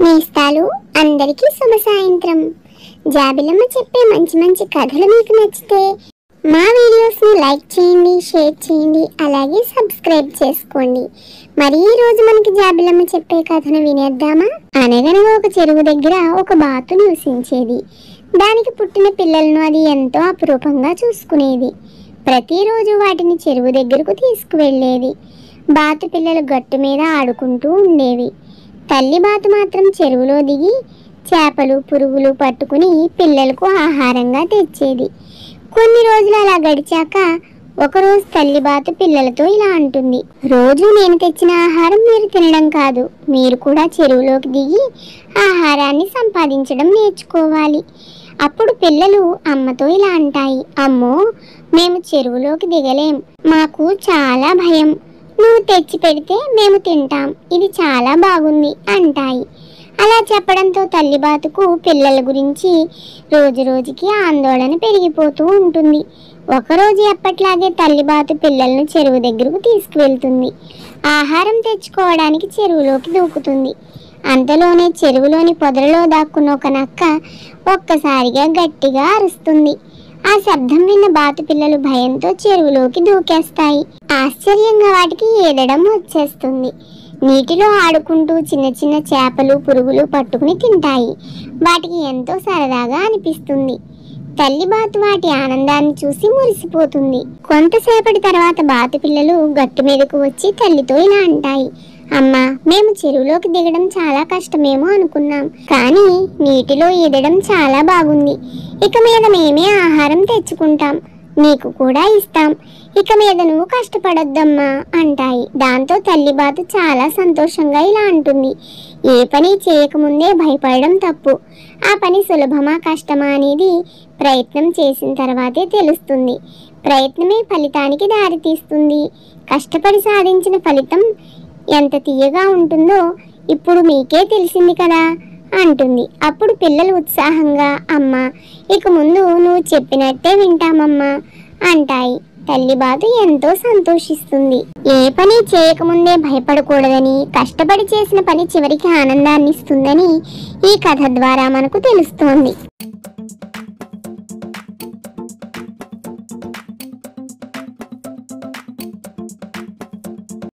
నేస్తాలు అందరికీ శుభ సాయంత్రం. జాబిలమ్మ చెప్పే మంచి మంచి కథలు మీకు నచ్చితే మా వీడియోస్ని లైక్ చేయండి, షేర్ చేయండి, అలాగే సబ్స్క్రైబ్ చేసుకోండి. మరి ఈ రోజు మనకి జాబిలమ్మ చెప్పే కథను వినేద్దామా? అనగనగా ఒక చెరువు దగ్గర ఒక బాతు నివసించేది. దానికి పుట్టిన పిల్లలను అది ఎంతో అపురూపంగా చూసుకునేది. ప్రతిరోజు వాటిని చెరువు దగ్గరకు తీసుకువెళ్ళేది. బాతు పిల్లలు గట్టు మీద ఆడుకుంటూ ఉండేవి. తల్లి బాతు మాత్రం చెరువులో దిగి చేపలు, పురుగులు పట్టుకుని పిల్లలకు ఆహారంగా తెచ్చేది. కొన్ని రోజులు అలా గడిచాక ఒకరోజు తల్లి బాతు పిల్లలతో ఇలా అంటుంది, రోజు నేను తెచ్చిన ఆహారం మీరు తినడం కాదు, మీరు కూడా చెరువులోకి దిగి ఆహారాన్ని సంపాదించడం నేర్చుకోవాలి. అప్పుడు పిల్లలు అమ్మతో ఇలా అంటాయి, అమ్మో, మేము చెరువులోకి దిగలేం, మాకు చాలా భయం, నువ్వు తెచ్చి పెడితే మేము తింటాం, ఇది చాలా బాగుంది అంటాయి. అలా చెప్పడంతో తల్లి బాతుకు పిల్లల గురించి రోజు రోజుకి ఆందోళన పెరిగిపోతూ ఉంటుంది. ఒకరోజు ఎప్పట్లాగే తల్లి బాతు పిల్లలను చెరువు దగ్గరకు తీసుకువెళ్తుంది. ఆహారం తెచ్చుకోవడానికి చెరువులోకి దూకుతుంది. అంతలోనే చెరువులోని పొదలలో దాక్కున్న ఒక నక్క ఒక్కసారిగా గట్టిగా అరుస్తుంది. ఆ శబ్దం విన్న బాతు పిల్లలు భయంతో చెరువులోకి దూకేస్తాయి. ఆశ్చర్యంగా వాటికి ఈదడం వచ్చేస్తుంది. నీటిలో ఆడుకుంటూ చిన్న చిన్న చేపలు, పురుగులు పట్టుకుని తింటాయి. వాటికి ఎంతో సరదాగా అనిపిస్తుంది. తల్లి బాతు వాటి ఆనందాన్ని చూసి మురిసిపోతుంది. కొంతసేపటి తర్వాత బాతు పిల్లలు గట్టు మీదకు వచ్చి తల్లితో ఇలా అంటాయి, అమ్మా, మేము చెరువులోకి దిగడం చాలా కష్టమేమో అనుకున్నాం, కానీ నీటిలో ఈదడం చాలా బాగుంది. ఇక మీద మేమే ఆహారం తెచ్చుకుంటాం, నీకు కూడా ఇస్తాం, ఇక మీద నువ్వు కష్టపడొద్దమ్మా అంటాయి. దాంతో తల్లి బాతు చాలా సంతోషంగా ఇలా అంటుంది, ఏ పని చేయకముందే భయపడడం తప్పు. ఆ పని సులభమా కష్టమా అనేది ప్రయత్నం చేసిన తర్వాతే తెలుస్తుంది. ప్రయత్నమే ఫలితానికి దారితీస్తుంది. కష్టపడి సాధించిన ఫలితం ఎంత తీయగా ఉంటుందో ఇప్పుడు మీకే తెలిసింది కదా అంటుంది. అప్పుడు పిల్లలు ఉత్సాహంగా, అమ్మా, ఇక ముందు నువ్వు చెప్పినట్టే వింటామమ్మా అంటాయి. తల్లి బాతు ఎంతో సంతోషిస్తుంది. ఏ పని చేయకముందే భయపడకూడదని, కష్టపడి చేసిన పని చివరికి ఆనందాన్ని ఇస్తుందని ఈ కథ ద్వారా మనకు తెలుస్తోంది.